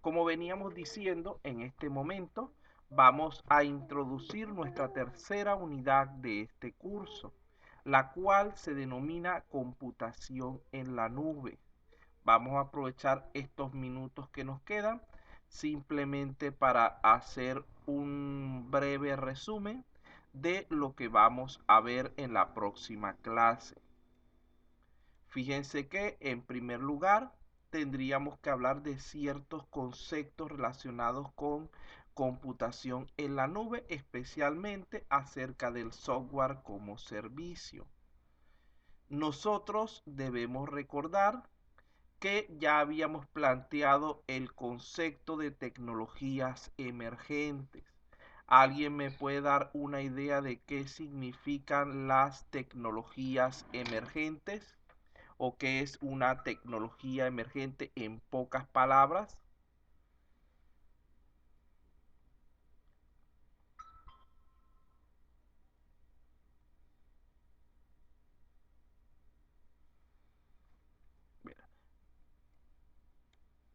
Como veníamos diciendo, en este momento vamos a introducir nuestra tercera unidad de este curso, la cual se denomina computación en la nube. Vamos a aprovechar estos minutos que nos quedan simplemente para hacer un breve resumen de lo que vamos a ver en la próxima clase. Fíjense que en primer lugar tendríamos que hablar de ciertos conceptos relacionados con computación en la nube, especialmente acerca del software como servicio. Nosotros debemos recordar que ya habíamos planteado el concepto de tecnologías emergentes. ¿Alguien me puede dar una idea de qué significan las tecnologías emergentes? ¿O qué es una tecnología emergente en pocas palabras?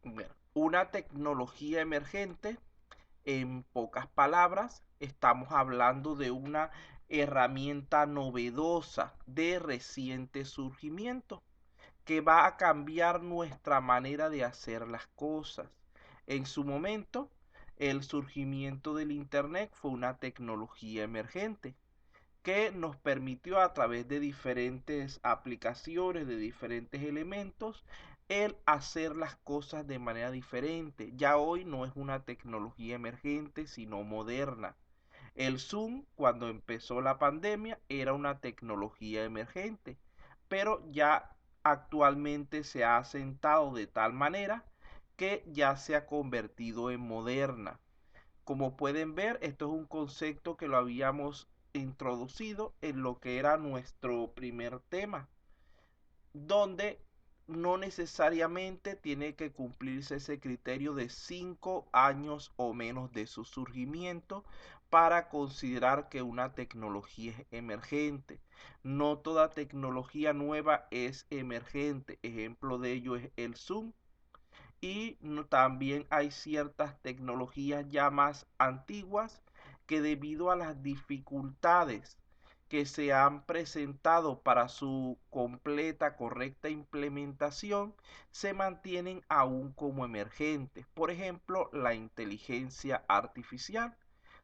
Bueno, una tecnología emergente, en pocas palabras, estamos hablando de una herramienta novedosa de reciente surgimiento que va a cambiar nuestra manera de hacer las cosas. En su momento, el surgimiento del Internet fue una tecnología emergente que nos permitió a través de diferentes aplicaciones, de diferentes elementos, el hacer las cosas de manera diferente. Ya hoy no es una tecnología emergente, sino moderna. El Zoom, cuando empezó la pandemia, era una tecnología emergente, pero ya actualmente se ha asentado de tal manera que ya se ha convertido en moderna. Como pueden ver, esto es un concepto que lo habíamos introducido en lo que era nuestro primer tema, donde no necesariamente tiene que cumplirse ese criterio de 5 años o menos de su surgimiento para considerar que una tecnología es emergente. No toda tecnología nueva es emergente. Ejemplo de ello es el Zoom, y también hay ciertas tecnologías ya más antiguas que, debido a las dificultades que se han presentado para su completa, correcta implementación, se mantienen aún como emergentes. Por ejemplo, la inteligencia artificial.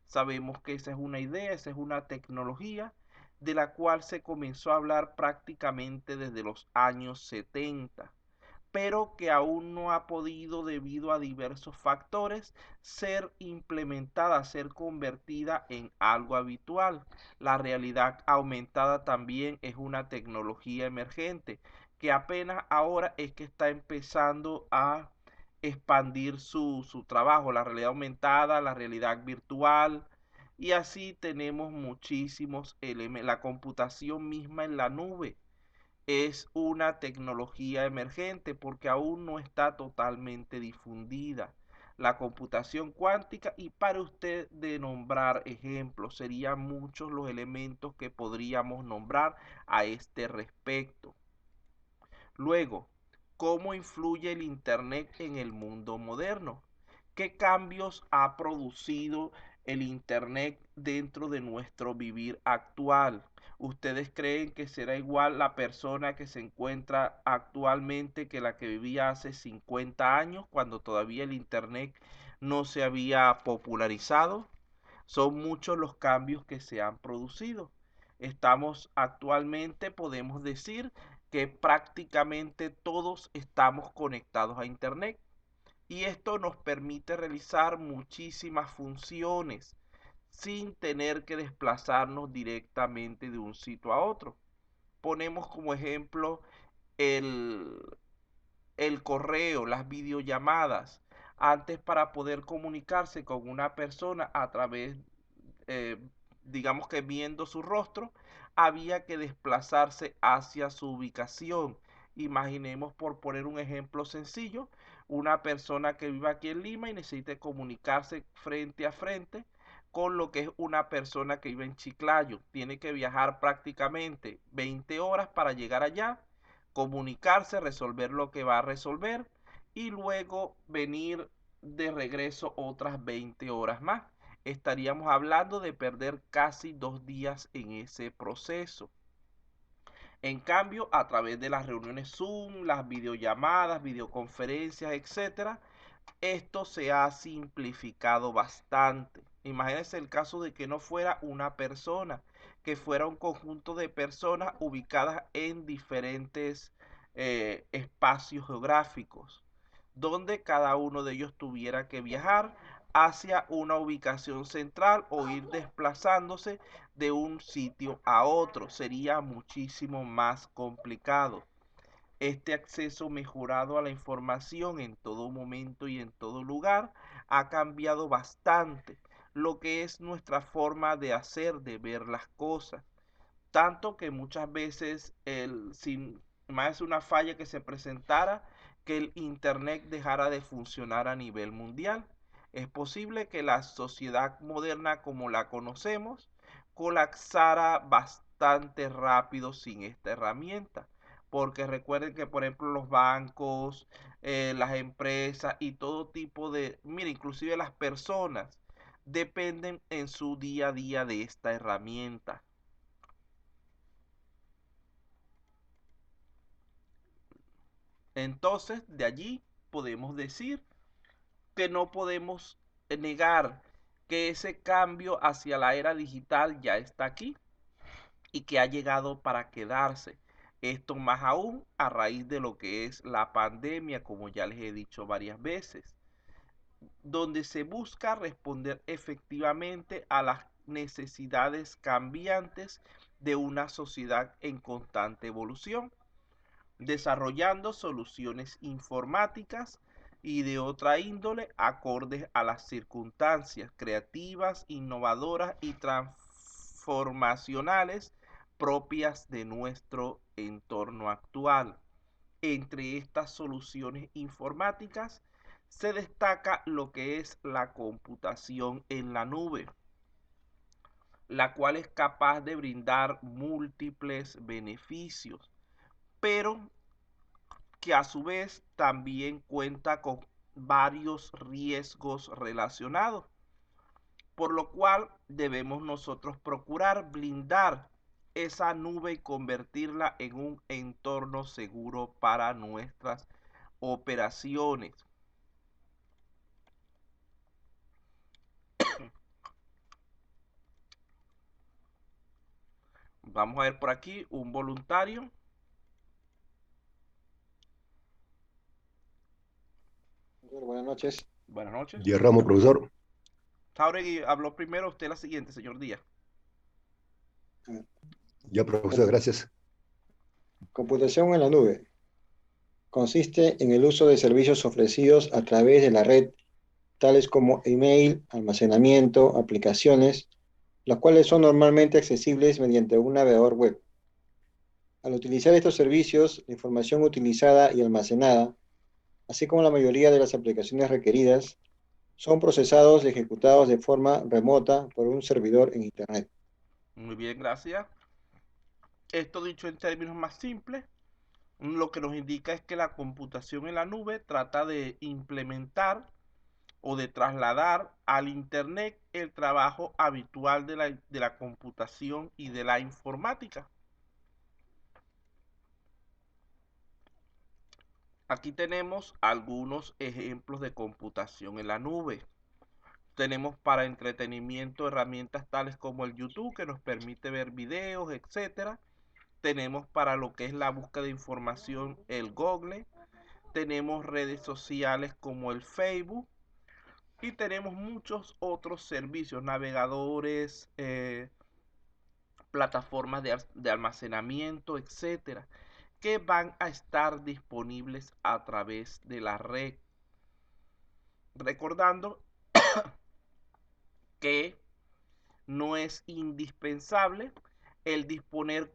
Sabemos que esa es una idea, esa es una tecnología de la cual se comenzó a hablar prácticamente desde los años 70, pero que aún no ha podido, debido a diversos factores, ser implementada, ser convertida en algo habitual. La realidad aumentada también es una tecnología emergente que apenas ahora es que está empezando a expandir su trabajo, la realidad aumentada, la realidad virtual, y así tenemos muchísimos elementos. La computación misma en la nube es una tecnología emergente porque aún no está totalmente difundida. La computación cuántica, y para usted de nombrar ejemplos, serían muchos los elementos que podríamos nombrar a este respecto. Luego, ¿cómo influye el Internet en el mundo moderno? ¿Qué cambios ha producido el Internet dentro de nuestro vivir actual? ¿Ustedes creen que será igual la persona que se encuentra actualmente que la que vivía hace 50 años, cuando todavía el Internet no se había popularizado? Son muchos los cambios que se han producido. Estamos actualmente, podemos decir, que prácticamente todos estamos conectados a Internet, y esto nos permite realizar muchísimas funciones sin tener que desplazarnos directamente de un sitio a otro. Ponemos como ejemplo el, el correo, las videollamadas. Antes, para poder comunicarse con una persona a través, eh, digamos que viendo su rostro, había que desplazarse hacia su ubicación. Imaginemos, por poner un ejemplo sencillo, una persona que vive aquí en Lima y necesite comunicarse frente a frente con lo que es una persona que vive en Chiclayo. Tiene que viajar prácticamente 20 horas para llegar allá, comunicarse, resolver lo que va a resolver, y luego venir de regreso otras 20 horas más. Estaríamos hablando de perder casi 2 días en ese proceso. En cambio, a través de las reuniones Zoom, las videollamadas, videoconferencias, etcétera, esto se ha simplificado bastante. Imagínense el caso de que no fuera una persona, que fuera un conjunto de personas ubicadas en diferentes espacios geográficos, donde cada uno de ellos tuviera que viajar hacia una ubicación central o ir desplazándose de un sitio a otro. Sería muchísimo más complicado. Este acceso mejorado a la información en todo momento y en todo lugar ha cambiado bastante lo que es nuestra forma de hacer, de ver las cosas. Tanto que muchas veces, sin más una falla que se presentara, que el Internet dejara de funcionar a nivel mundial. Es posible que la sociedad moderna como la conocemos colapsara bastante rápido sin esta herramienta. Porque recuerden que, por ejemplo, los bancos, las empresas y todo tipo de, mira, inclusive las personas, dependen en su día a día de esta herramienta. Entonces, de allí podemos decir que no podemos negar que ese cambio hacia la era digital ya está aquí y que ha llegado para quedarse. Esto más aún a raíz de lo que es la pandemia, como ya les he dicho varias veces, donde se busca responder efectivamente a las necesidades cambiantes de una sociedad en constante evolución, desarrollando soluciones informáticas y de otra índole acordes a las circunstancias creativas, innovadoras y transformacionales propias de nuestro entorno actual. Entre estas soluciones informáticas se destaca lo que es la computación en la nube, la cual es capaz de brindar múltiples beneficios, pero que a su vez también cuenta con varios riesgos relacionados, por lo cual debemos nosotros procurar blindar esa nube y convertirla en un entorno seguro para nuestras operaciones. Vamos a ver por aquí un voluntario. Buenas noches. Buenas noches. Díaz Ramos, profesor. Jauregui habló primero, usted la siguiente, señor Díaz. Ya, profesor, gracias. Computación en la nube consiste en el uso de servicios ofrecidos a través de la red, tales como email, almacenamiento, aplicaciones, las cuales son normalmente accesibles mediante un navegador web. Al utilizar estos servicios, la información utilizada y almacenada, así como la mayoría de las aplicaciones requeridas, son procesados y ejecutados de forma remota por un servidor en Internet. Muy bien, gracias. Esto dicho en términos más simples, lo que nos indica es que la computación en la nube trata de implementar o de trasladar al Internet el trabajo habitual de la computación y de la informática. Aquí tenemos algunos ejemplos de computación en la nube. Tenemos para entretenimiento herramientas tales como el YouTube, que nos permite ver videos, etcétera. Tenemos para lo que es la búsqueda de información el Google. Tenemos redes sociales como el Facebook. Y tenemos muchos otros servicios, navegadores, plataformas de almacenamiento, etcétera, que van a estar disponibles a través de la red. Recordando que no es indispensable el disponer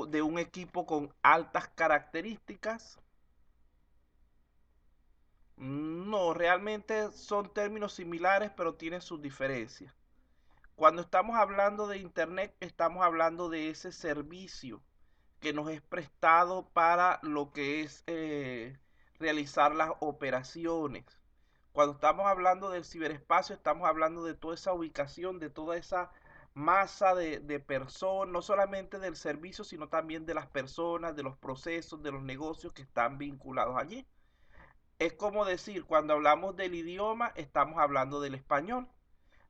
de un equipo con altas características. No, realmente son términos similares, pero tienen sus diferencias. Cuando estamos hablando de Internet, estamos hablando de ese servicio que nos es prestado para lo que es realizar las operaciones. Cuando estamos hablando del ciberespacio, estamos hablando de toda esa ubicación, de toda esa masa de personas, no solamente del servicio, sino también de las personas, de los procesos, de los negocios que están vinculados allí. Es como decir, cuando hablamos del idioma, estamos hablando del español.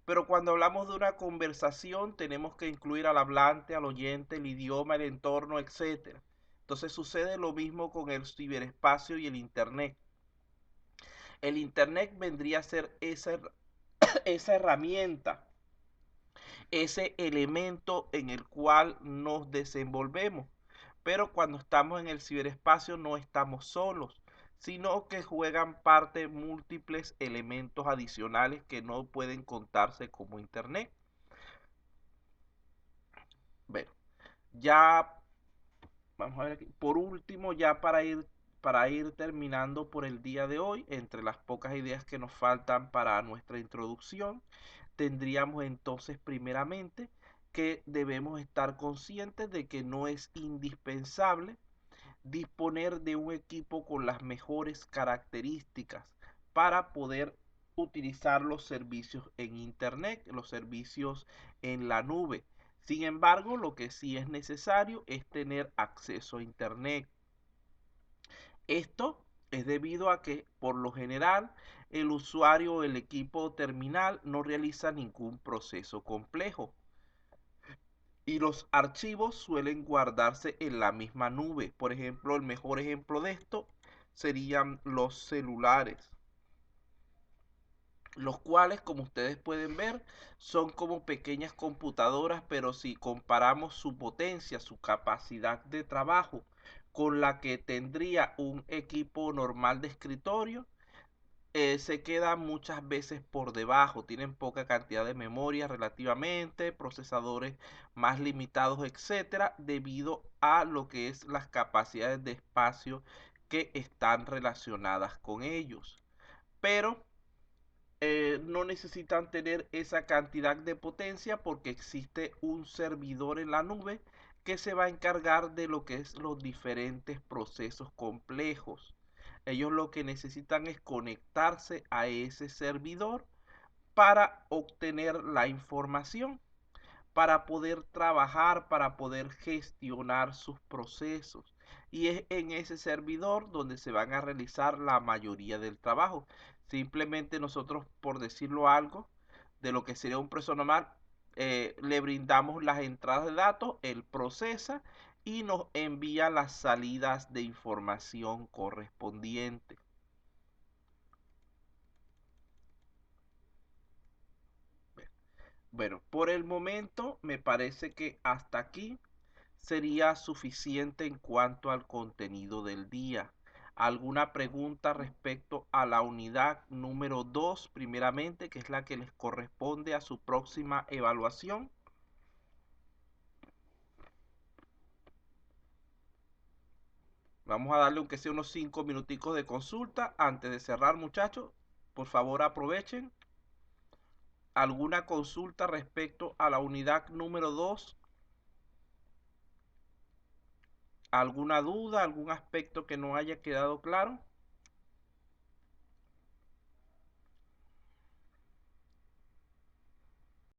Pero cuando hablamos de una conversación, tenemos que incluir al hablante, al oyente, el idioma, el entorno, etcétera. Entonces sucede lo mismo con el ciberespacio y el Internet. El Internet vendría a ser esa herramienta, ese elemento en el cual nos desenvolvemos. Pero cuando estamos en el ciberespacio no estamos solos, sino que juegan parte múltiples elementos adicionales que no pueden contarse como Internet. Bueno, ya vamos a ver aquí. Por último, ya para ir terminando por el día de hoy, entre las pocas ideas que nos faltan para nuestra introducción, tendríamos entonces primeramente que debemos estar conscientes de que no es indispensable disponer de un equipo con las mejores características para poder utilizar los servicios en Internet, los servicios en la nube. Sin embargo, lo que sí es necesario es tener acceso a Internet. Esto es debido a que, por lo general, el usuario o el equipo terminal no realiza ningún proceso complejo y los archivos suelen guardarse en la misma nube. Por ejemplo, el mejor ejemplo de esto serían los celulares, los cuales, como ustedes pueden ver, son como pequeñas computadoras, pero si comparamos su potencia, su capacidad de trabajo con la que tendría un equipo normal de escritorio, se quedan muchas veces por debajo, tienen poca cantidad de memoria relativamente, procesadores más limitados, etcétera, debido a lo que es las capacidades de espacio que están relacionadas con ellos. Pero no necesitan tener esa cantidad de potencia porque existe un servidor en la nube que se va a encargar de lo que es los diferentes procesos complejos. Ellos lo que necesitan es conectarse a ese servidor para obtener la información, para poder trabajar, para poder gestionar sus procesos. Y es en ese servidor donde se van a realizar la mayoría del trabajo. Simplemente nosotros, por decirlo algo, de lo que sería un proceso normal, le brindamos las entradas de datos, él procesa y nos envía las salidas de información correspondientes. Bueno, por el momento me parece que hasta aquí sería suficiente en cuanto al contenido del día. ¿Alguna pregunta respecto a la unidad número 2, primeramente, que es la que les corresponde a su próxima evaluación? Vamos a darle aunque sea unos 5 minuticos de consulta antes de cerrar, muchachos. Por favor, aprovechen. ¿Alguna consulta respecto a la unidad número 2? ¿Alguna duda, algún aspecto que no haya quedado claro?